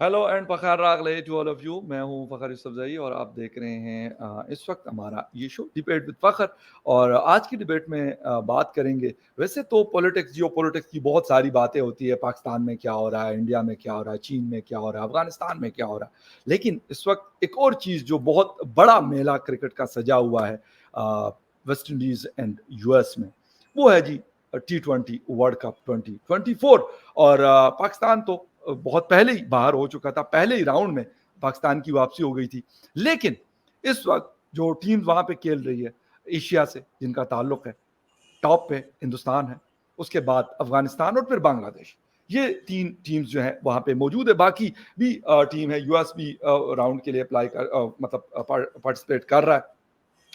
Hello and Fakhar रागले to all of you. मैं हूं फ़खर यूसुफ़ज़ई और आप देख रहे हैं इस वक्त हमारा ये शो डिबेट विद फ़खर। और आज की डिबेट में बात करेंगे। वैसे तो पॉलिटिक्स जियो पॉलिटिक्स की बहुत सारी बातें होती है, पाकिस्तान में क्या हो रहा है, इंडिया में क्या हो रहा है, चीन में क्या हो रहा है, अफगानिस्तान में क्या हो रहा है। लेकिन इस वक्त एक और चीज़ जो बहुत बड़ा मेला क्रिकेट का सजा हुआ है वेस्ट इंडीज़ एंड यूएस में, वो है जी T20 वर्ल्ड कप 2024। और पाकिस्तान तो बहुत पहले ही बाहर हो चुका था, पहले ही राउंड में पाकिस्तान की वापसी हो गई थी। लेकिन इस वक्त जो टीम वहां पे खेल रही है एशिया से जिनका ताल्लुक है, टॉप पे हिंदुस्तान है, उसके बाद अफगानिस्तान और फिर बांग्लादेश। ये तीन टीम्स जो है वहां पे मौजूद है। बाकी भी टीम है, यूएस भी राउंड के लिए अप्लाई कर मतलब पार्टिसिपेट कर रहा है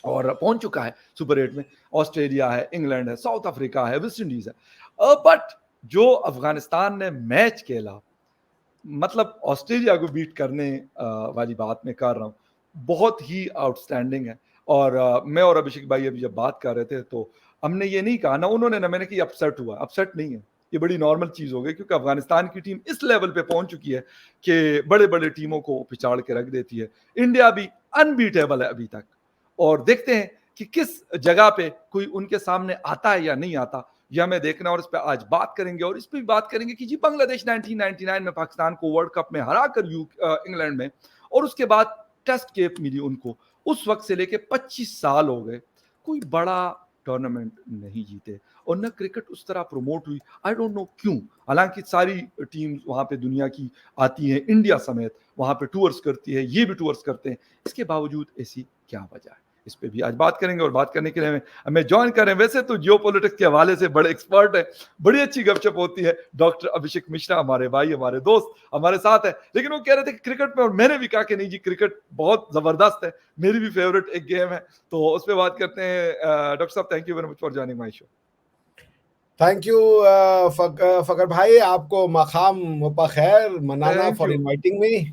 और पहुंच चुका है सुपर 8 में। ऑस्ट्रेलिया है, इंग्लैंड है, साउथ अफ्रीका है, वेस्ट इंडीज है। बट जो अफगानिस्तान ने मैच खेला, मतलब ऑस्ट्रेलिया को बीट करने वाली बात मैं कर रहा हूँ, बहुत ही आउटस्टैंडिंग है। और मैं और अभिषेक भाई अभी जब बात कर रहे थे तो हमने ये नहीं कहा ना उन्होंने ना मैंने कि अपसेट हुआ, अपसेट नहीं है। ये बड़ी नॉर्मल चीज हो गई क्योंकि अफगानिस्तान की टीम इस लेवल पे पहुंच चुकी है कि बड़े बड़े टीमों को पिछाड़ के रख देती है। इंडिया भी अनबीटेबल है अभी तक, और देखते हैं कि किस जगह पे कोई उनके सामने आता है या नहीं आता, यह हमें देखना। और इस पर आज बात करेंगे और इस पर भी बात करेंगे कि जी बांग्लादेश 1999 में पाकिस्तान को वर्ल्ड कप में हरा कर इंग्लैंड में, और उसके बाद टेस्ट कैप मिली उनको, उस वक्त से लेके 25 साल हो गए, कोई बड़ा टूर्नामेंट नहीं जीते और न क्रिकेट उस तरह प्रमोट हुई। आई डोंट नो क्यों। हालांकि सारी टीम्स वहां पे दुनिया की आती हैं, इंडिया समेत वहां पे टूर्स करती है, ये भी टूर्स करते हैं, इसके बावजूद ऐसी क्या वजह है, इस पे भी आज बात करेंगे। और बात करने के लिए हमें ज्वाइन करें, वैसे तो जियो पॉलिटिक्स के हवाले से बड़े एक्सपर्ट है, बड़ी अच्छी गपशप होती है, डॉक्टर अभिषेक मिश्रा, हमारे भाई हमारे दोस्त हमारे साथ है। लेकिन वो कह रहे थे कि क्रिकेट में, और मैंने भी कहा कि नहीं जी क्रिकेट बहुत जबरदस्त है, मेरी भी फेवरेट एक गेम है, तो उस पर बात करते हैं। डॉक्टर साहब, thank you very much for joining my show. Thank you Fakhar भाई, आपको मकाम मुबखैर मनाना thank for you, inviting me.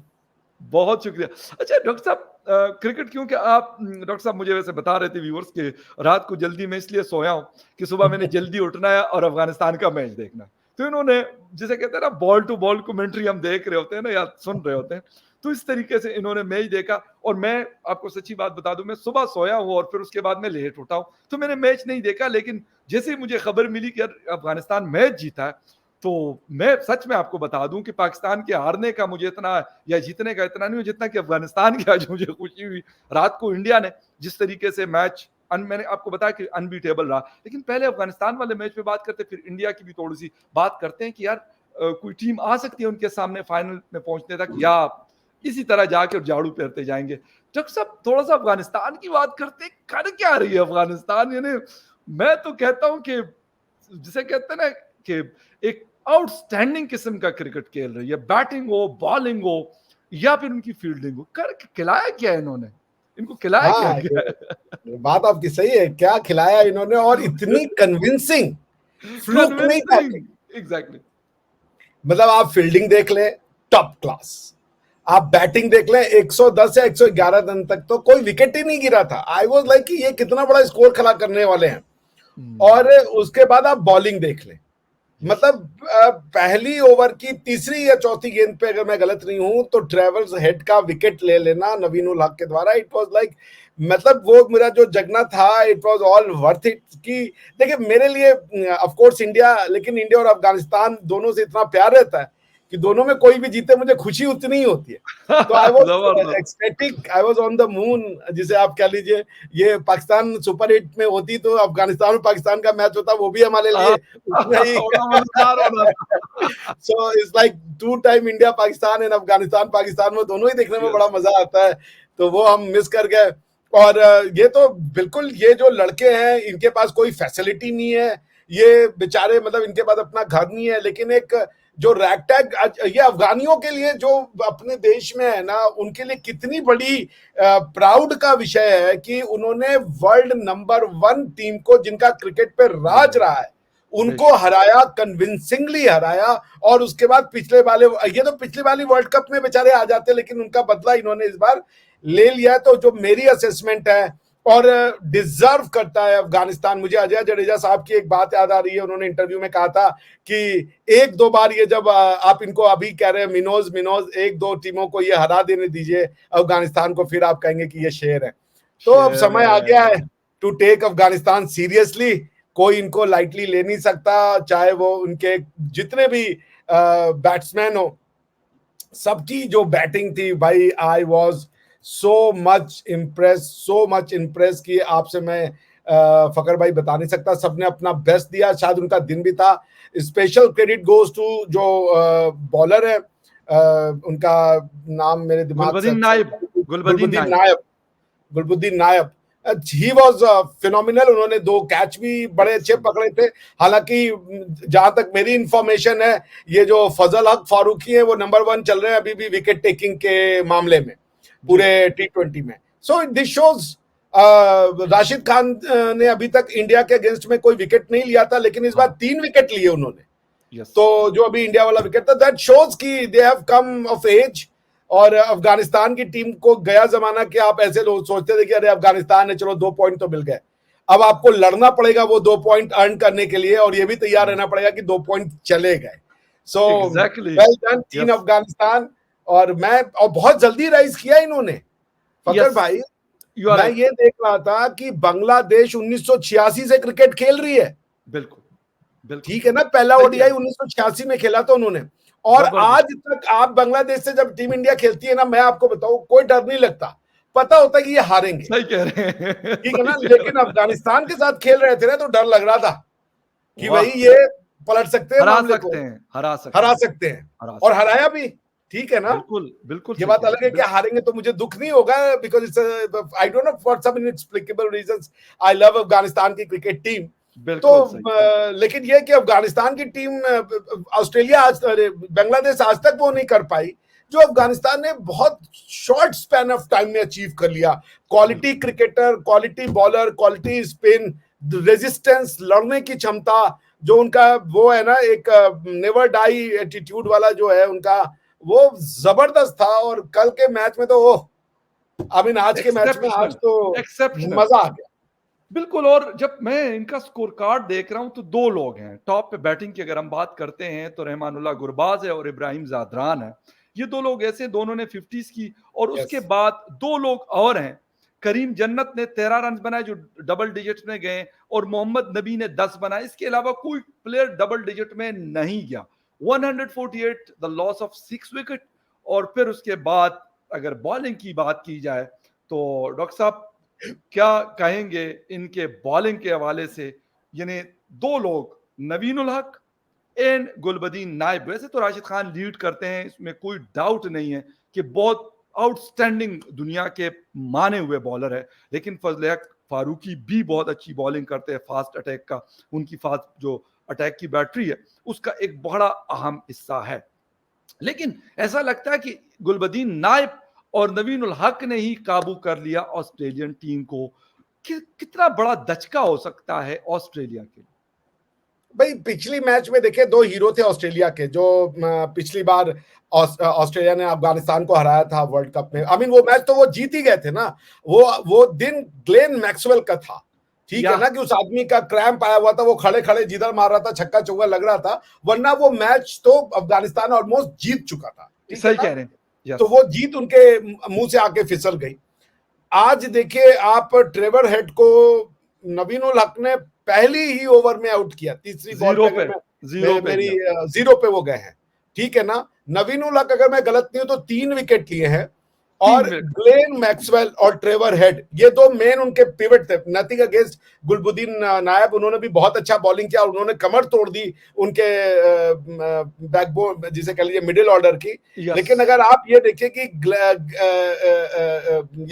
बहुत शुक्रिया। अच्छा डॉक्टर साहब, क्रिकेट क्योंकि आप डॉक्टर साहब मुझे वैसे बता रहे थे व्यूअर्स के, रात को जल्दी मैं इसलिए सोया हूं कि सुबह मैंने जल्दी उठना है और अफगानिस्तान का मैच देखना है। तो इन्होंने, जिसे कहते हैं ना बॉल टू बॉल कमेंट्री हम देख रहे होते हैं ना या सुन रहे होते हैं, तो इस तरीके से इन्होंने मैच देखा। और मैं आपको सच्ची बात बता दूं, मैं सुबह सोया हूं और फिर उसके बाद मैं लेट उठा हूं, तो मैंने मैच नहीं देखा। लेकिन जैसे ही मुझे खबर मिली कि अफगानिस्तान मैच जीता है, तो मैं सच में आपको बता दूं कि पाकिस्तान के हारने का मुझे इतना या जीतने का इतना नहीं हो जितना कि अफगानिस्तान की आज मुझे खुशी हुई। रात को इंडिया ने जिस तरीके से मैच, मैंने आपको बताया कि अनबीटेबल रहा। लेकिन पहले अफगानिस्तान वाले मैच पे बात करते, फिर इंडिया की भी थोड़ी सी बात करते हैं कि यार कोई टीम आ सकती है उनके सामने फाइनल में पहुंचने तक, या इसी तरह जाके और झाड़ू फेरते जाएंगे। डॉक्टर साहब, थोड़ा सा अफगानिस्तान की बात करते, कर क्या रही है अफगानिस्तान? यानी मैं तो कहता हूं कि जिसे कहते हैं ना कि एक आउटस्टैंडिंग किस्म का क्रिकेट खेल रही है, बैटिंग हो, बॉलिंग हो, या फिर उनकी फील्डिंग हो। कर खिलाया क्या है इन्होंने, इनको खिलाया क्या हाँ, गया ये बात आपकी सही है, क्या खिलाया इन्होंने, और है? इतनी कन्विंसिंग। फ्लूक नहीं था ये। Convincing, exactly. मतलब आप फील्डिंग देख लें, टॉप क्लास। आप बैटिंग देख लें, 110 या 111 रन तक तो कोई विकेट ही नहीं गिरा था। आई वाज लाइक कि ये कितना बड़ा स्कोर खड़ा करने वाले हैं। और उसके बाद आप बॉलिंग देख लें, मतलब पहली ओवर की तीसरी या चौथी गेंद पे, अगर मैं गलत नहीं हूं, तो ट्रेवर्स हेड का विकेट ले लेना नवीन उल हक के द्वारा, इट वाज लाइक, मतलब वो मेरा जो जगना था, it was all worth it. कि देखिए, मेरे लिए ऑफ कोर्स इंडिया, लेकिन इंडिया और अफगानिस्तान दोनों से इतना प्यार रहता है कि दोनों में कोई भी जीते मुझे खुशी उतनी ही होती है। तो आई वाज जबरदस्त। Ecstatic, I was on the moon, जिसे आप कह लीजिए। ये पाकिस्तान सुपर 8 में होती तो अफगानिस्तान और पाकिस्तान का मैच होता, वो भी हमारे लिए उतना ही बड़ा मजेदार होना था। So it's like two time India Pakistan and Afghanistan Pakistan, में दोनों ही देखने में Yes. बड़ा मजा आता है। तो वो हम मिस कर गए। और ये तो बिल्कुल, ये जो लड़के हैं इनके पास कोई फैसिलिटी नहीं है, ये बेचारे, मतलब इनके पास अपना घर नहीं है, लेकिन एक जो रैगटैग, ये अफगानियों के लिए जो अपने देश में है ना, उनके लिए कितनी बड़ी प्राउड का विषय है कि उन्होंने वर्ल्ड नंबर 1 टीम को, जिनका क्रिकेट पे राज रहा है, उनको हराया, कन्विंसिंगली हराया। और उसके बाद पिछले वाले, ये तो पिछले वाली वर्ल्ड कप में बेचारे आ जाते, लेकिन उनका बदला इन्होंने इस बार ले लिया। तो जो मेरी असेसमेंट है और डिजर्व करता है अफगानिस्तान। मुझे अजय जडेजा साहब की एक बात याद आ रही है, उन्होंने इंटरव्यू में कहा था कि एक दो बार ये जब आप इनको अभी कह रहे हैं मिनोज मिनोज, एक दो टीमों को ये हरा देने दीजिए अफगानिस्तान को, फिर आप कहेंगे कि ये शेर है। तो अब शेर समय आ गया है टू टेक अफगानिस्तान सीरियसली। कोई इनको लाइटली ले नहीं सकता, चाहे वो उनके जितने भी बैट्समैन हो। सबकी जो बैटिंग थी भाई, I was so much impress कि आपसे मैं फकर भाई बता नहीं सकता। सबने अपना बेस्ट दिया, शायद उनका दिन भी था। स्पेशल क्रेडिट गोज टू जो बॉलर है, उनका नाम मेरे दिमाग से, गुलबदीन नायब, गुलबदीन गुलबुद्दीन नायब, नायब, गुलबुद्दीन नायब। He was phenomenal. उन्होंने 2 कैच भी बड़े अच्छे पकड़े थे। हालांकि जहां तक मेरी इंफॉर्मेशन है, ये जो फजल हक फारूकी है वो नंबर 1 चल रहे हैं अभी भी विकेट टेकिंग के मामले में पूरे T20 में। So this shows Rashid Khan ने अभी तक इंडिया के अगेंस्ट में कोई विकेट नहीं लिया था, लेकिन इस बार 3 विकेट लिए उन्होंने। तो जो अभी इंडिया वाला विकेट था, दैट शोज कि they have come of age. और अफगानिस्तान की टीम को गया जमाना कि आप ऐसे लोग सोचते थे कि अरे अफगानिस्तान है, चलो 2 पॉइंट तो मिल गए। अब आपको लड़ना पड़ेगा वो 2 पॉइंट अर्न करने के लिए, और ये भी तैयार रहना पड़ेगा कि 2 पॉइंट चले गए। So well done team Afghanistan. और बहुत जल्दी राइज किया इन्होंने फकर भाई। मैं ये देख रहा था कि बांग्लादेश 1986 से क्रिकेट खेल रही है। बिल्कुल ठीक है ना, पहला ओडीआई 1986 में खेला था उन्होंने। और आज तक आप बांग्लादेश से जब टीम इंडिया खेलती है ना, मैं आपको बताऊं कोई डर नहीं लगता, पता होता है कि ये हारेंगे। सही कह रहे हैं, ठीक है ना। लेकिन अफगानिस्तान के साथ खेल रहे थे ना, तो डर लग रहा था कि भाई ये पलट सकते हैं, मामले को हरा सकते हैं और हराया भी। ठीक है ना, बिल्कुल ये बात अलग है कि हारेंगे तो मुझे दुख नहीं होगा, because it's I don't know for some inexplicable reasons I love Afghanistan की क्रिकेट टीम। तो लेकिन ये कि अफगानिस्तान की टीम ऑस्ट्रेलिया आज, बांग्लादेश आज तक वो नहीं कर पाई जो अफगानिस्तान ने बहुत शॉर्ट स्पैन ऑफ टाइम में अचीव कर लिया। Quality cricketer, quality bowler, quality spin, resistance, लड़ने की क्षमता, जो उनका वो है ना एक नेवर डाई एटीट्यूड वाला जो है उनका, वो जबरदस्त था। और कल के मैच में तो आज के मैच में आज तो मजा आ गया। बिल्कुल। और जब मैं इनका स्कोर कार्ड देख रहा हूं तो 2 लोग हैं टॉप पे बैटिंग की। अगर हम बात करते हैं तो रहमानुल्लाह गुरबाज है और इब्राहिम जादरान है। ये 2 लोग ऐसे, दोनों ने 50s की। और उसके बाद 2 लोग और हैं। करीम जन्नत ने 13 रन बनाए जो डबल डिजिट में गए, और मोहम्मद नबी ने 10 बनाए। इसके अलावा कोई प्लेयर डबल डिजिट में नहीं गया। 148 द लॉस ऑफ 6 विकेट। और फिर उसके बाद अगर बॉलिंग की बात की जाए तो डॉक्टर साहब क्या कहेंगे इनके बॉलिंग के हवाले से? यानी 2 लोग, नवीनुल हक एंड गुलबदीन नायब। वैसे तो राशिद खान लीड करते हैं, इसमें कोई डाउट नहीं है कि बहुत आउटस्टैंडिंग दुनिया के माने हुए बॉलर है, लेकिन फजल हक फारूकी भी बहुत अच्छी बॉलिंग करते हैं। फास्ट अटैक का, उनकी फास्ट जो अटैक की बैटरी है उसका एक बड़ा अहम हिस्सा है। लेकिन ऐसा लगता है कि गुलबदीन नायब और नवीनुल हक ने ही काबू कर लिया ऑस्ट्रेलियन टीम को। कितना बड़ा दचका हो सकता है ऑस्ट्रेलिया के लिए? भाई पिछली मैच में देखे 2 हीरो थे ऑस्ट्रेलिया के, जो पिछली बार ऑस्ट्रेलिया ने अफगानिस्तान को हराया था वर्ल्ड कप में। आई मीन वो मैच तो वो जीत ही गए थे ना। वो दिन ग्लेन मैक्सवेल का था। ठीक है ना, कि उस आदमी का क्रैम्प आया हुआ था, वो खड़े खड़े जिधर मार रहा था छक्का चौका लग रहा था, वरना वो मैच तो अफगानिस्तान ऑलमोस्ट जीत चुका था। सही कह रहे हैं। तो वो जीत उनके मुंह से आके फिसल गई। आज देखिए आप ट्रेवर हेड को नवीनुल हक ने पहली ही ओवर में आउट किया, तीसरी बॉल पे, मेरी 0 पे वो गए हैं। ठीक है ना, नवीनुल हक अगर मैं गलत नहीं हूं तो 3 विकेट लिए हैं। और ग्लेन मैक्सवेल और ट्रेवर हेड, ये 2 मेन उनके पिवट थे। नथिंग अगेंस्ट गुलबुद्दीन नायब, उन्होंने भी बहुत अच्छा बॉलिंग किया, उन्होंने कमर तोड़ दी उनके बैकबोन जिसे कह लीजिए मिडिल ऑर्डर की। लेकिन अगर आप ये देखिए कि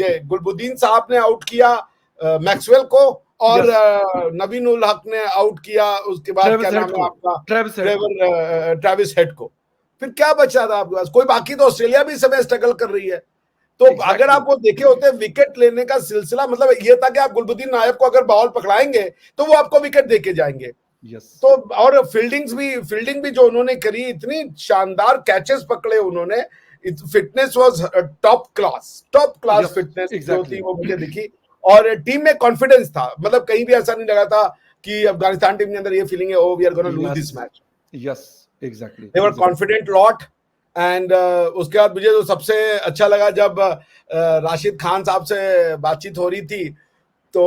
ये गुलबुद्दीन साहब ने आउट किया मैक्सवेल को, और नवीनुल हक ने आउट किया उसके बाद क्या नाम है आपका, ट्रेविस हेड को। फिर क्या बचा था आपके पास? कोई बाकी तो ऑस्ट्रेलिया भी समय स्ट्रगल कर रही है। तो अगर आप वो देखे होते विकेट लेने का सिलसिला, मतलब ये था कि आप गुलबुद्दीन नायब को अगर बॉल पकड़ाएंगे तो वो आपको विकेट देके जाएंगे। तो और फील्डिंग भी जो उन्होंने करी, इतनी शानदार कैचेस पकड़े उन्होंने। Fitness was top class fitness जो थी वो मुझे दिखी। और टीम में कॉन्फिडेंस था, मतलब कहीं भी ऐसा नहीं लगा था कि अफगानिस्तान टीम के अंदर ये फीलिंग है oh we are gonna lose this match. Yes exactly they were confident lot. And उसके बाद मुझे जो सबसे अच्छा लगा जब राशिद खान साहब से बातचीत हो रही थी तो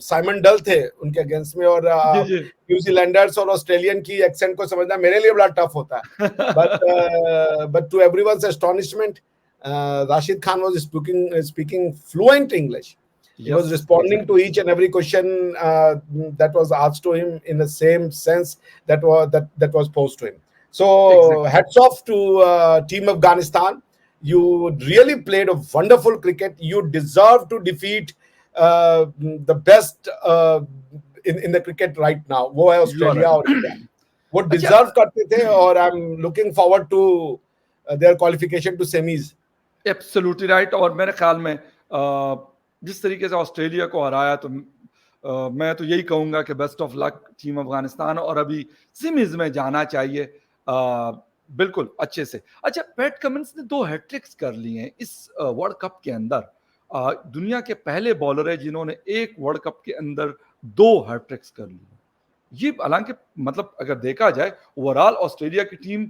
साइमन डल थे उनके अगेंस्ट में, और जी जी न्यूजीलैंडर्स और ऑस्ट्रेलियन की एक्सेंट को समझना मेरे लिए बड़ा टफ होता है, but to everyone's astonishment Rashid Khan was speaking fluent English. He was yes responding to exactly each and every question that was asked to him in the same sense that was posed to him. So exactly hats off to Team Afghanistan. You really played a wonderful cricket. You deserve to defeat the best in the cricket right now. वो है you are Australia और India, right वो अच्छा deserve करते थे, और I am looking forward to their qualification to semis. Absolutely right. और मेरे ख्याल में जिस तरीके से ऑस्ट्रेलिया को हराया तो मैं तो यही कहूंगा कि best of luck team Afghanistan, और अभी सीमीज में जाना चाहिए बिल्कुल अच्छे से। अच्छा, पैट कमिंस ने 2 हैट्रिक्स कर ली हैं इस वर्ल्ड कप के अंदर। दुनिया के पहले बॉलर है जिन्होंने एक वर्ल्ड कप के अंदर 2 हैट्रिक्स कर ली। ये हालांकि मतलब अगर देखा जाए ओवरऑल ऑस्ट्रेलिया की टीम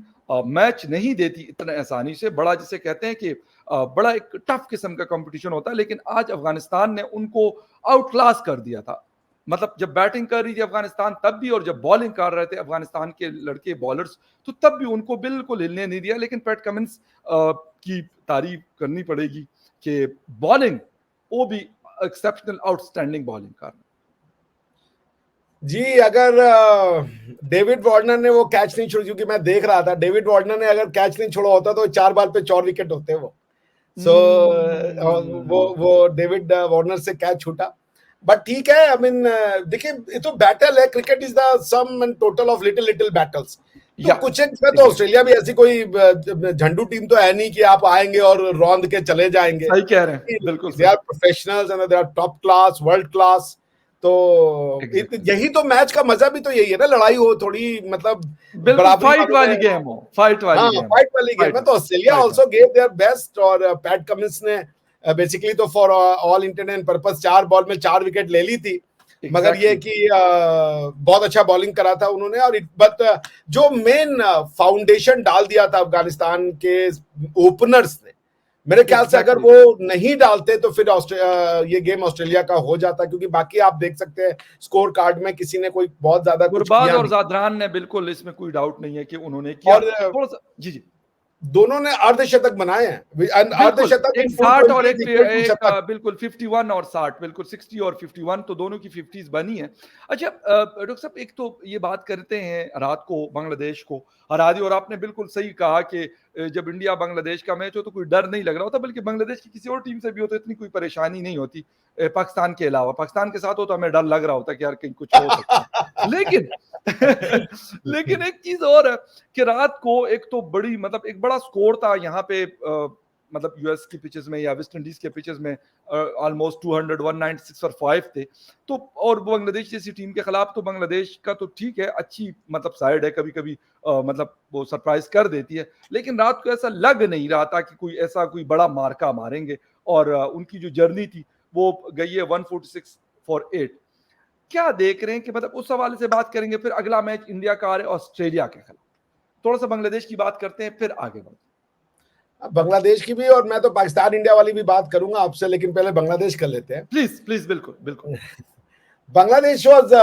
मैच नहीं देती इतने आसानी से, बड़ा जिसे कहते हैं कि बड़ा एक टफ किस्म का कंपटीशन होता है, लेकिन आज अफगानिस्तान ने उनको आउट क्लास कर दिया था। मतलब जब बैटिंग कर रही थी अफगानिस्तान तब भी, और जब बॉलिंग कर रहे थे अफगानिस्तान के लड़के बॉलर्स तो तब भी उनको बिल्कुल हिलने नहीं दिया। लेकिन पैट कमिंस की तारीफ करनी पड़ेगी कि बॉलिंग वो भी एक्सेप्शनल आउटस्टैंडिंग बॉलिंग कर रहे। जी, अगर डेविड वार्नर ने वो कैच नहीं छोड़ी, क्योंकि मैं देख रहा था, डेविड वार्नर ने अगर कैच नहीं छोड़ा होता तो 4 बॉल पे 4 विकेट होते वो। सो वो डेविड वार्नर से कैच छूटा, बट ठीक है। आई मीन देखिए, ये तो बैटल है, cricket is the sum and total of little little battles. तो कुछ इसमें तो ऑस्ट्रेलिया भी ऐसी कोई झंडू टीम तो है नहीं कि आप आएंगे और रौंद के चले जाएंगे। सही कह रहे हैं, बिल्कुल they are professionals and they are top class, world class. तो यही तो मैच का मजा भी तो यही है ना, लड़ाई हो थोड़ी, मतलब बिल्कुल फाइट वाली गेम हो, फाइट वाली गेम, फाइट वाली गेम है। तो Australia also gave their best, और पैट कमिंस ने बेसिकली तो for all intent and purpose 4 ball में 4 विकेट ले ली थी। मगर ये कि बहुत अच्छा बॉलिंग करा था उन्होंने, और बट जो मेन फाउंडेशन डाल दिया था अफगानिस्तान के ओपनर्स ने, मेरे ख्याल से अगर वो नहीं डालते तो फिर ये गेम ऑस्ट्रेलिया का हो जाता, क्योंकि बाकी आप देख सकते हैं स्कोर कार्ड में किसी ने कोई बहुत ज्यादा कुछ किया और जादरान ने, बिल्कुल इसमें कोई डाउट नहीं है कि उन्होंने किया। और थोड़ा सा जी जी, दोनों ने अर्धशतक बनाए हैं, अर्धशतक एक 60 और एक बिल्कुल 51 और 60, बिल्कुल 60 और 51, तो दोनों की 50s बनी है। अच्छा डॉक्टर साहब, एक तो ये बात करते हैं रात को बांग्लादेश को हरा दी, और आपने बिल्कुल सही कहा कि जब इंडिया बांग्लादेश का मैच हो तो कोई डर नहीं लग रहा होता, बल्कि बांग्लादेश की किसी और टीम से भी हो तो इतनी कोई परेशानी नहीं होती पाकिस्तान के अलावा। पाकिस्तान के साथ हो तो हमें डर लग रहा होता कि यार कहीं कुछ हो सकता है। लेकिन लेकिन एक चीज और है कि रात को एक तो बड़ी मतलब एक बड़ा स्कोर था यहाँ पे, मतलब यूएस की पिचेस में या वेस्ट इंडीज के पिचेस में ऑलमोस्ट 200, 196 और 5 थे। तो और बांग्लादेश जैसी टीम के खिलाफ तो बांग्लादेश का तो ठीक है, अच्छी मतलब साइड है, कभी कभी मतलब वो सरप्राइज कर देती है, लेकिन रात को ऐसा लग नहीं रहा था कि कोई बड़ा मार्का मारेंगे। और उनकी जो जर्नी थी वो गई है 146 फॉर 8। क्या देख रहे हैं कि मतलब उस हवाले से बात करेंगे, फिर अगला मैच इंडिया का आ रहा है ऑस्ट्रेलिया के खिलाफ, थोड़ा सा बांग्लादेश की बात करते हैं फिर आगे बढ़ते हैं। बांग्लादेश की भी, और मैं तो पाकिस्तान इंडिया वाली भी बात करूंगा आपसे, लेकिन पहले बांग्लादेश कर लेते हैं। प्लीज प्लीज, बिल्कुल बिल्कुल। Bangladesh was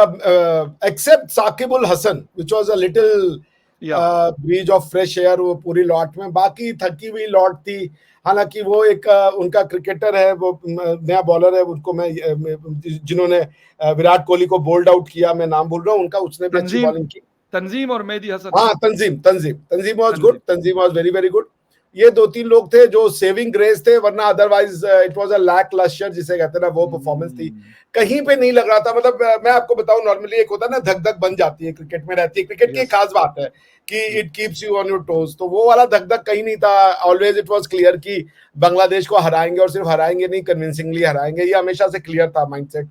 except Shakib ul Hasan which was a little breeze of fresh air वो पूरी लॉट में, बाकी थकी हुई लॉट थी। हालांकि वो एक उनका क्रिकेटर है, वो नया बॉलर है, उनको मैं जिन्होंने विराट कोहली को बोल्ड आउट किया, मैं नाम भूल रहा हूँ उनका, उसने भी अच्छी बॉलिंग की। तंजीम और मेहदी हसन। हाँ, Tanzim was good, Tanzim was very very good. ये 2-3 लोग थे जो सेविंग ग्रेस थे, वरना otherwise it was a lacklustre जिसे कहते हैं ना, वो परफॉर्मेंस थी। कहीं पे नहीं लग रहा था। मतलब मैं आपको बताऊं, नॉर्मली एक होता है ना धक धक बन जाती है क्रिकेट में, रहती है। क्रिकेट की एक खास बात है कि it keeps you on your toes, तो वो वाला धक धक कहीं नहीं था। ऑलवेज इट वाज क्लियर कि बांग्लादेश को हराएंगे, और सिर्फ हराएंगे नहीं, कन्विंसिंगली हराएंगे, ये हमेशा से क्लियर था माइंडसेट।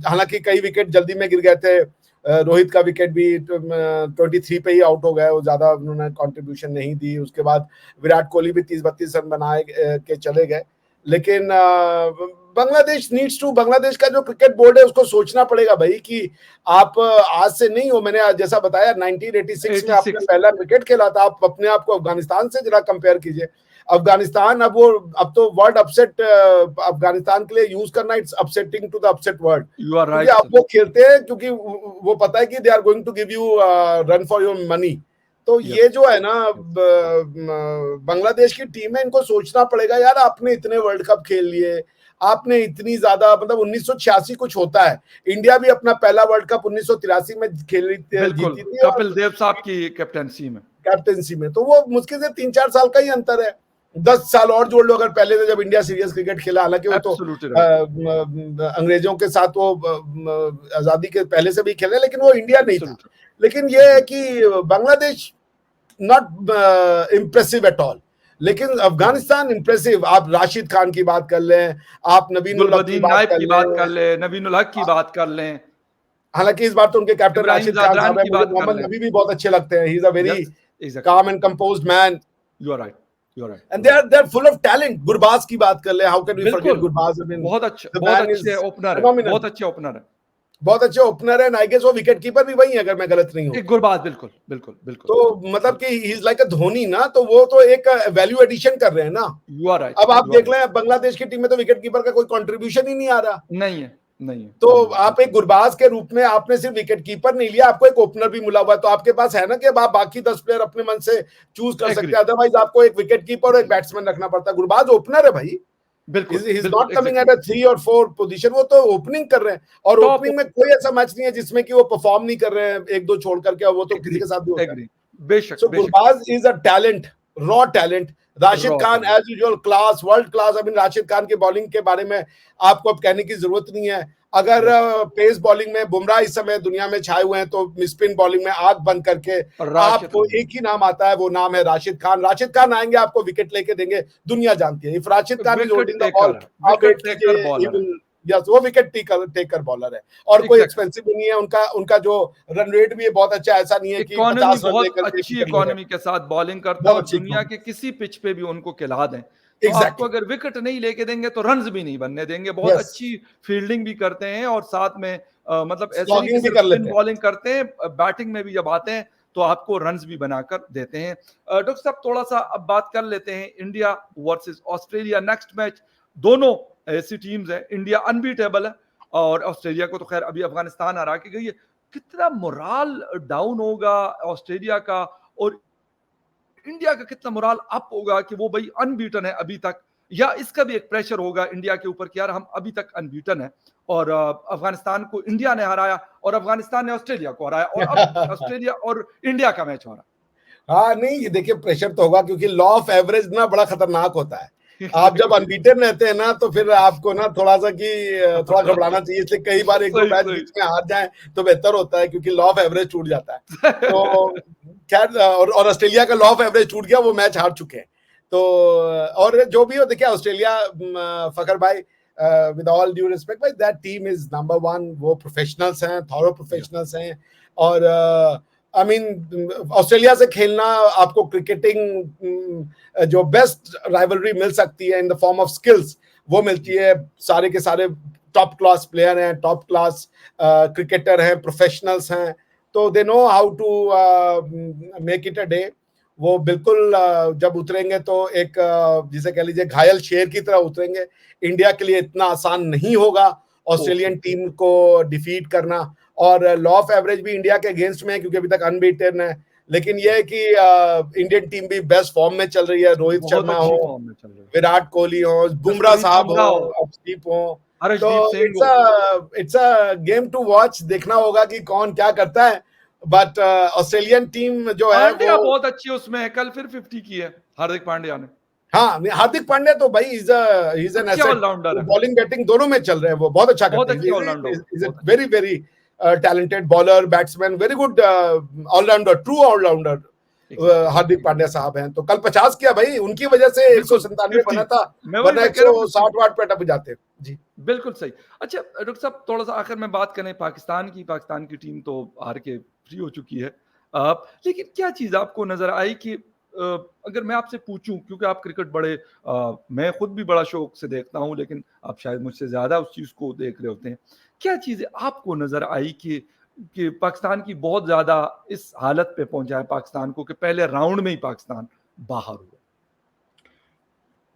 हालांकि कई विकेट जल्दी में गिर गए थे, रोहित का विकेट भी 23 पे ही आउट हो गया, वो ज्यादा उन्होंने कंट्रीब्यूशन नहीं दी। उसके बाद विराट कोहली भी 30-32 रन बनाए के चले गए। लेकिन बांग्लादेश नीड्स टू, बांग्लादेश का जो क्रिकेट बोर्ड है उसको सोचना पड़ेगा भाई कि आप आज से नहीं हो, मैंने आज जैसा बताया 1986 में आपने 86 पहला क्रिकेट खेला था, आप अपने आप को अफगानिस्तान से जरा कंपेयर कीजिए। अफगानिस्तान अब तो वर्ड अपसेट अफगानिस्तान के लिए यूज करना, it's upsetting to the upset word, you are क्योंकि राइट अब वो खेलते हैं क्योंकि वो पता है कि they are going to give you run for your money. तो यस ये जो है ना बांग्लादेश की टीम है, इनको सोचना पड़ेगा यार, आपने इतने वर्ल्ड कप खेल लिए, आपने इतनी ज्यादा, मतलब 1986 कुछ होता है, इंडिया भी अपना पहला वर्ल्ड कप 1983 में खेली बिल्कुल जीती थी, कपिल देव साहब की कैप्टनसी में, कैप्टनसी में। तो वो मुश्किल से 3-4 साल का ही अंतर है, 10 साल और जोड़ लो अगर पहले से जब इंडिया सीरियस क्रिकेट खेला, हालांकि वो तो एब्सोल्युटली राइट, अंग्रेजों के साथ वो आजादी के पहले से भी खेले, लेकिन वो इंडिया नहीं था। एब्सोल्युटली लेकिन ये है कि Bangladesh not impressive at all, लेकिन अफगानिस्तान इम्प्रेसिव। आप राशिद खान की बात कर लें, आप नबीन उल हक की गुलबदीन बात नाइब कर की बात लें, कर ले, नबीन उल हक की बात कर लें, हालांकि इस बार तो उनके कैप्टन इब्राहिम राशिद खान जादरान साहब है, की मुझे बात कर मोहम्मद लें। नबी भी बहुत अच्छे लगते हैं, he is a very yes exactly, calm and composed man, you are right, you are and right, they are full of talent। Gurbaz की बात कर ले, how can we forget बिल्कुल गुरबाज? I mean, बहुत अच्छे, the बहुत man अच्छे is ओपनर है, phenomenal, बहुत अच्छे ओपनर है। बहुत अच्छे ओपनर है, आई गेस वो विकेट कीपर भी वही है अगर मैं गलत नहीं हूं एक गुरबाज, बिल्कुल बिल्कुल बिल्कुल, तो, मतलब कि ही इज लाइक अ धोनी ना, तो वो तो एक वैल्यू एडिशन कर रहे हैं ना। यू आर राइट, अब आप यू आर देख राइट, लें बांग्लादेश की टीम में तो विकेट कीपर का कोई कंट्रीब्यूशन ही नहीं आ रहा, नहीं है, नहीं है, तो नहीं है, आप एक गुरबाज के रूप में आपने सिर्फ विकेट कीपर नहीं लिया, आपको एक ओपनर भी मिला हुआ है, तो आपके पास है ना कि अब आप बाकी 10 प्लेयर अपने मन से चूज कर सकते एग्री, हैं, अदरवाइज आपको एक विकेट कीपर और एक बैट्समैन रखना पड़ता है। गुरबाज ओपनर है भाई, बिल्कुल he's बिल्कुल not coming at exactly, a 3 और 4 पोजीशन, वो तो ओपनिंग कर रहे हैं, और टॉप, ओपनिंग में कोई ऐसा मैच नहीं है जिसमें कि वो परफॉर्म नहीं कर रहे हैं, एक दो छोड़ करके, और वो तो किसी एग्री, के साथ भी होता है। एग्री, बेशक सो बेशक, Gurbaz is a talent, raw talent. Rashid raw Khan talent, as usual class, world class. I mean Rashid Khan की बॉलिंग के बारे में आपको अब कहने की जरूरत नहीं है। अगर यस, पेस बॉलिंग में बुमराह इस समय दुनिया में छाए हुए हैं, तो स्पिन बॉलिंग में आंख बंद करके राशिद आपको खान, एक ही नाम आता है, वो नाम है राशिद खान। राशिद खान आएंगे, आपको विकेट लेके देंगे, दुनिया जानती है। If Rashid Khan is wicket holding the ball, taker, आप विकेट वेट टेकर कीजिए, ही बॉलर है, विल, यस, वो विकेट टेकर टेकर बॉलर है, और कोई एग्जैक्टली, एक्सपेंसिव भी नहीं है। उनका उनका जो रन रेट भी है बहुत अच्छा, ऐसा नहीं है कि इकोनॉमी 50 रन बहुत लेकर के अच्छी विकेट ले रहे हैं, इकोनॉमी के साथ बॉलिंग करता है, बहुत और अच्छी दुनिया इकोनॉमी, के किसी पिच पे भी उनको खिला दें तो आपको एग्जैक्टली, अगर विकेट नहीं लेके देंगे तो रन्स भी नहीं बनने देंगे। बहुत यस, अच्छी फील्डिंग भी करते हैं, और साथ में मतलब ऐसे नहीं कि स्लॉगिंग भी सिर्फ कर स्पिन लेते हैं। बॉलिंग करते हैं, बैटिंग में भी जब आते हैं तो आपको रन्स भी बनाकर देते हैं। डॉक्टर साहब थोड़ा सा अब बात कर लेते हैं India versus Australia, next match. दोनों ऐसी टीम्स हैं, इंडिया अनबीटेबल है और ऑस्ट्रेलिया को तो खैर अभी अफगानिस्तान हरा के गई है। कितना मोराल डाउन होगा ऑस्ट्रेलिया का, और इंडिया का कितना मोराल अप होगा कि वो भाई अनबीटन है अभी तक, या इसका भी एक प्रेशर होगा इंडिया के ऊपर कि यार हम अभी तक अनबीटन है, और अफगानिस्तान को इंडिया ने हराया और अफगानिस्तान ने ऑस्ट्रेलिया को हराया, और अब ऑस्ट्रेलिया और इंडिया का मैच हो रहा हाँ नहीं, ये देखिए प्रेशर तो होगा, क्योंकि लॉ ऑफ एवरेज ना बड़ा खतरनाक होता है। है। आप जब अनबीटन रहते हैं ना, तो फिर आपको ना थोड़ा सा कि थोड़ा घबराना चाहिए, इसलिए कई बार एक दो सही मैच सही। बीच में हार जाए तो बेहतर होता है, क्योंकि लॉ ऑफ एवरेज टूट जाता है। तो खैर, और ऑस्ट्रेलिया का लॉ ऑफ एवरेज टूट गया, वो मैच हार चुके हैं। तो और जो भी हो, देखिए ऑस्ट्रेलिया, फखर भाई, विद ऑल ड्यू रिस्पेक्ट भाई, that team is number one, वो प्रोफेशनल्स हैं, थॉरो प्रोफेशनल्स हैं। और आई मीन ऑस्ट्रेलिया से खेलना आपको क्रिकेटिंग जो बेस्ट राइवलरी मिल सकती है in the form of skills, वो मिलती है। सारे के सारे टॉप क्लास प्लेयर हैं, टॉप क्लास क्रिकेटर हैं, प्रोफेशनल्स हैं, तो they know how to make it a day. वो बिल्कुल जब उतरेंगे तो एक जिसे कह लीजिए घायल शेर की तरह उतरेंगे। इंडिया के लिए इतना आसान नहीं होगा ऑस्ट्रेलियन टीम को डिफीट करना, और लॉ ऑफ एवरेज भी इंडिया के अगेंस्ट में है, क्योंकि अभी तक अनबीटन है। लेकिन यह है कि इंडियन टीम भी बेस्ट फॉर्म में चल रही है, रोहित बहुत शर्मा अच्छी हो, फॉर्म में चल रही है, विराट कोहली हो, बुमराह जसप्रीत साहब बुमराह हो, हो, अर्शदीप हो। तो हर्षदीप सिंह इट्स हो। It's a game to watch, देखना होगा कि कौन क्या करता है। बट ऑस्ट्रेलियन टीम जो है वो, पांड्या बहुत अच्छी उसमें है, कल फिर 50 की है हार्दिक पांड्या ने, हाँ हार्दिक पांड्या तो भाई इज एन अच्छे एसेट, ऑलराउंडर है, बॉलिंग बैटिंग दोनों में चल रहे हैं, वो बहुत अच्छा बहुत करते अच्छे हैं। ऑलराउंडर, इज ए बहुत अच्छे, very very talented bowler, batsman, very good allrounder, true allrounder exactly Hardik Pandya साहब हैं। तो कल 50 किया भाई, उनकी वजह से बिल्कुल 197 50, बना था, मैं वही वरना मैं कह रहा हूँ 50, 160 वाट पे टप जाते जी। बिल्कुल सही। अच्छा डॉक्टर साहब थोड़ा सा आखिर में बात करें पाकिस्तान की, पाकिस्तान की टीम तो हार के फ्री हो चुकी है, लेकिन क्या चीज आपको नजर आई कि अगर मैं आपसे पूछूं, क्योंकि आप क्रिकेट बड़े मैं खुद भी बड़ा शौक से देखता हूं, लेकिन आप शायद मुझसे ज्यादा उस चीज को देख रहे होते हैं, क्या चीजें आपको नजर आई कि पाकिस्तान की बहुत ज्यादा इस हालत पे पहुंचा है पाकिस्तान को कि पहले राउंड में ही पाकिस्तान बाहर हुआ?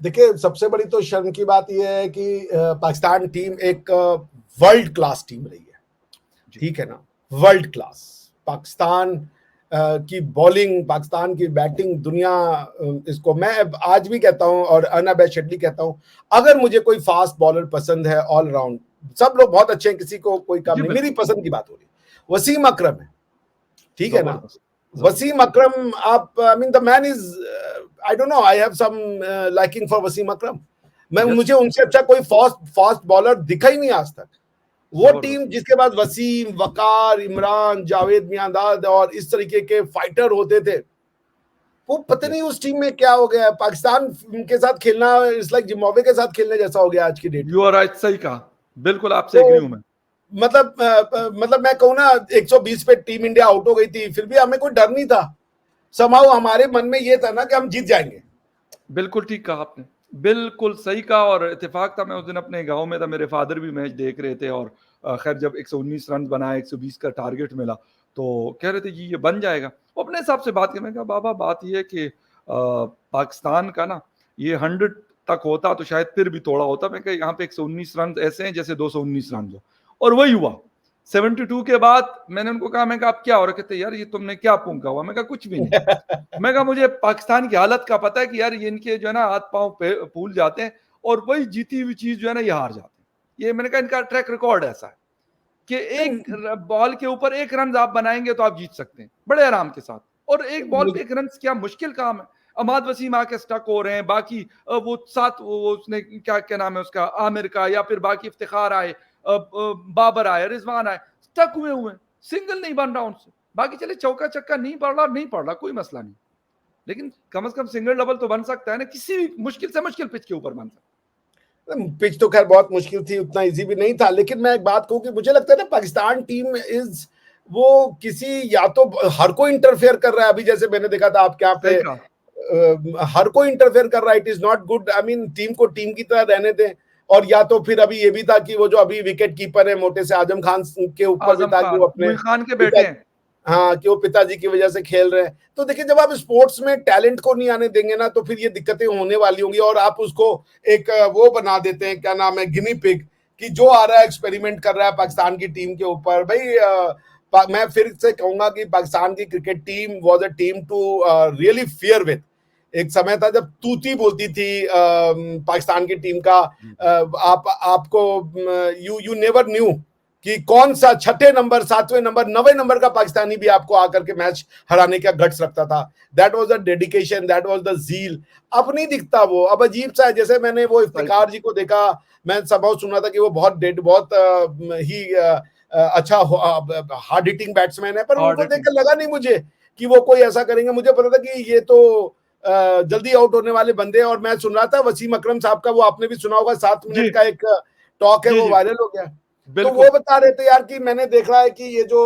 देखिए, सबसे बड़ी तो शर्म की बात यह है कि पाकिस्तान टीम एक वर्ल्ड क्लास टीम रही है, जी। ठीक है ना? वर्ल्ड क्लास पाकिस्तान की बॉलिंग, पाकिस्तान की बैटिंग, दुनिया इसको मैं आज भी कहता हूं और अनअबैशेडली कहता हूं, अगर मुझे कोई फास्ट बॉलर पसंद है ऑलराउंड, सब लोग बहुत अच्छे हैं, किसी को कोई काम जी नहीं, मेरी बिल्कुल। पसंद की बात हो रही है, वसीम अकरम है, ठीक है ना? जबरदस्त। वसीम जबरदस्त। अकरम, आप I mean the man is, I don't know, I have some liking for Wasim Akram. Yes. मुझे उनसे अच्छा कोई फास्ट फास्ट बॉलर दिखा ही नहीं आज तक। वो टीम जबरदस्त। जिसके बाद वसीम, वकार, इमरान, जावेद मियांदाद और इस तरीके के फाइटर होते थे, वो पता नहीं यस। उस टीम में क्या हो गया है। पाकिस्तान के साथ खेलना इट्स लाइक जिम्बाब्वे के साथ खेलने जैसा हो गया आज की डेट में। यू आर राइट, सही कहा, बिल्कुल आपसे तो एग्री हूं मैं। मतलब मैं कहूँ ना, 120 पे टीम इंडिया आउट हो गई थी, फिर भी हमें कोई डर नहीं था। समाउ हमारे मन में ये था ना कि हम जीत जाएंगे। बिल्कुल ठीक कहा आपने, बिल्कुल सही कहा। और इत्तेफाक था, मैं उस दिन अपने गांव में था, मेरे फादर भी मैच देख रहे थे, और खैर जब 119 रन बनाए, 120 का टारगेट मिला, तो कह रहे थे जी ये बन जाएगा। वो अपने हिसाब से बात की, मैं कहा बाबा बात ये है कि पाकिस्तान का ना ये 100 तक होता तो शायद फिर भी थोड़ा होता। मैं कहा यहाँ पे 119 रन ऐसे हैं जैसे 219 रन हो, और वही हुआ। 72 के बाद मैंने उनको कहा, मैं कहा आप क्या हो रहे? कहते यार ये तुमने क्या पूंखा हुआ? मैं कहा कुछ भी नहीं। मैं कहा मुझे पाकिस्तान की हालत का पता है कि यार ये इनके जो है ना हाथ पांव फूल जाते हैं, और वही जीती हुई चीज जो है ना ये हार जाते हैं। ये मैंने कहा इनका ट्रैक रिकॉर्ड ऐसा है कि एक बॉल के ऊपर 1 रन आप बनाएंगे तो आप जीत सकते हैं बड़े आराम के साथ। और एक बॉल पे 1 रन क्या मुश्किल काम है? अमाद वसीम आके स्टक हो रहे हैं, बाकी वो साथ वो उसने क्या क्या नाम है उसका, आमिर का, या फिर बाकी इफ्तिखार आए, बाबर आए, रिजवान आए, स्टक हुए हुए, सिंगल नहीं बन रहा उनसे। बाकी चले चौका चक्का नहीं पड़ रहा, नहीं पड़ रहा, कोई मसला नहीं, लेकिन कम से कम सिंगल डबल तो बन सकता है ना, किसी भी मुश्किल से मुश्किल पिच के ऊपर बन सकता पिच तो खैर बहुत मुश्किल थी, उतना इजी भी नहीं था। लेकिन मैं एक बात कहूं कि मुझे लगता है ना, पाकिस्तान टीम इज, वो किसी, या तो हर कोई इंटरफेयर कर रहा है। अभी जैसे मैंने देखा था आपके यहाँ है। पे, सही कहा। हर कोई इंटरफेयर कर रहा है। It is not good. I mean team को टीम की तरह रहने दें। और या तो फिर अभी ये भी था कि वो जो अभी विकेट कीपर है मोटे से, आजम खान के ऊपर भी आजम था कि वो खान अपने मुई खान के पिता, बेटे हैं। हाँ, कि वो पिताजी की वजह से खेल रहे हैं। तो देखिए, जब आप स्पोर्ट्स में टैलेंट को नहीं आने देंगे ना, तो फिर ये दिक्कतें होने वाली होंगी। और आप उसको एक वो बना देते हैं, क्या नाम है, गिनी पिग, कि जो आ रहा है एक्सपेरिमेंट कर रहा है पाकिस्तान की टीम के ऊपर। भाई मैं फिर से कहूंगा कि पाकिस्तान की cricket team was a team to really fear with. एक समय था जब तूती बोलती थी पाकिस्तान की टीम का। आप आपको यू यू नेवर न्यू कि कौन सा छठे नंबर, सातवें नंबर, 9वें नंबर का पाकिस्तानी भी आपको आकर के मैच हराने का गट्स रखता था। That was the dedication, that was the zeal. अब नहीं दिखता वो, अब अजीब सा है। जैसे मैंने वो सही इफ्तिकार कहा। जी को देखा, मैं सब सुना था कि वो बहुत डेड, बहुत ही अच्छा हार्ड हिटिंग बैट्समैन है, पर हार्ड उनको हिटिंग। देखकर लगा नहीं मुझे कि वो कोई ऐसा करेंगे। मुझे पता था कि ये तो जल्दी आउट होने वाले बंदे हैं। और मैं सुन रहा था वसीम अकरम साहब का, वो आपने भी सुना होगा, 7 मिनट जी। का एक टॉक है, जी। वो जी। वायरल हो गया। तो वो बिल्कुल। बता रहे थे यार कि मैंने देखा है कि ये जो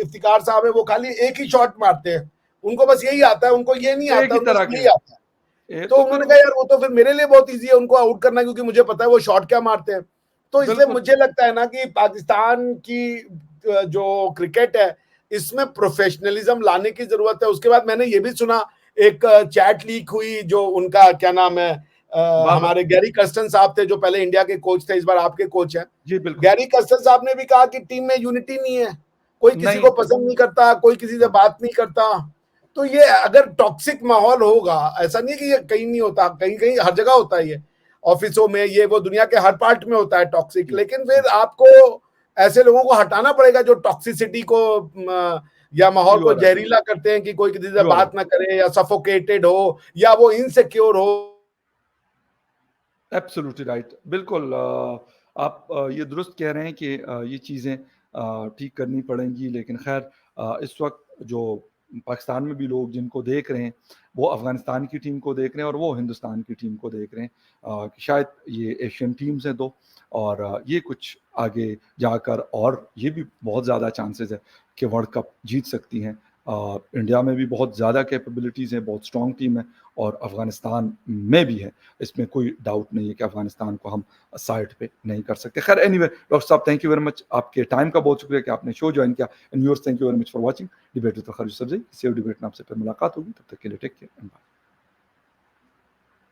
इफ्तिकार साहब है, वो खाली एक ही शॉट मारते हैं, उनको बस यही आता है, उनको ये नहीं एक आता, ही उनको तरह सिर्फ के यही आता है। ये तो तो फिर उन्होंने कहा यार वो तो फिर मेरे लिए बहुत ईजी है उनको आउट करना, क्योंकि मुझे पता है वो शॉट क्या मारते हैं। तो इसलिए बिल्कुल। मुझे लगता है ना कि पाकिस्तान की जो क्रिकेट है, इसमें प्रोफेशनलिज्म लाने की जरूरत है। उसके बाद मैंने ये भी सुना, एक चैट लीक हुई, जो उनका क्या नाम है, बाबर। हमारे गैरी कर्स्टन साहब थे, जो पहले इंडिया के कोच थे, इस बार आपके कोच हैं। जी बिल्कुल। गैरी कर्स्टन साहब ने भी कहा कि टीम में यूनिटी नहीं है, कोई किसी नहीं। को पसंद नहीं करता, कोई किसी से हाँ। बात नहीं करता। तो ये अगर टॉक्सिक माहौल होगा, ऐसा नहीं है कि ये कहीं नहीं होता, कहीं कहीं हर जगह होता है, ये ऑफिसों में, ये वो दुनिया के हर पार्ट में होता है टॉक्सिक। जी। लेकिन फिर आपको ऐसे लोगों को हटाना पड़ेगा जो टॉक्सिसिटी को या माहौल यू को आर राइट। जहरीला करते हैं, कि कोई किसी से यू आर राइट। बात ना करे, या सफोकेटेड हो, या वो इनसिक्योर हो। एब्सोल्युटली राइट, बिल्कुल। आप ये दुरुस्त कह रहे हैं कि ये चीज़ें ठीक करनी पड़ेंगी, लेकिन खैर इस वक्त जो पाकिस्तान में भी लोग जिनको देख रहे हैं, वो अफ़गानिस्तान की टीम को देख रहे हैं और वो हिंदुस्तान की टीम को देख रहे हैं, कि शायद ये एशियन टीम्स हैं दो, और ये कुछ आगे जाकर और ये भी बहुत ज़्यादा चांसेस है कि वर्ल्ड कप जीत सकती हैं। इंडिया में भी बहुत ज़्यादा कैपेबिलिटीज़ हैं, बहुत स्ट्रॉन्ग टीम है और अफ़गानिस्तान में भी है। इसमें कोई डाउट नहीं है कि अफ़गानिस्तान को हम साइड पे नहीं कर सकते। ख़ैर एनीवे डॉक्टर साहब थैंक यू वेरी मच, आपके टाइम का बहुत शुक्रिया कि आपने शो जॉइन किया। And viewers thank you very much for watching debate with Fakhar Yousafzai. किसी और डिबेट में आपसे फिर मुलाकात होगी, तब तक के लिए टेक केयर एंड बाय।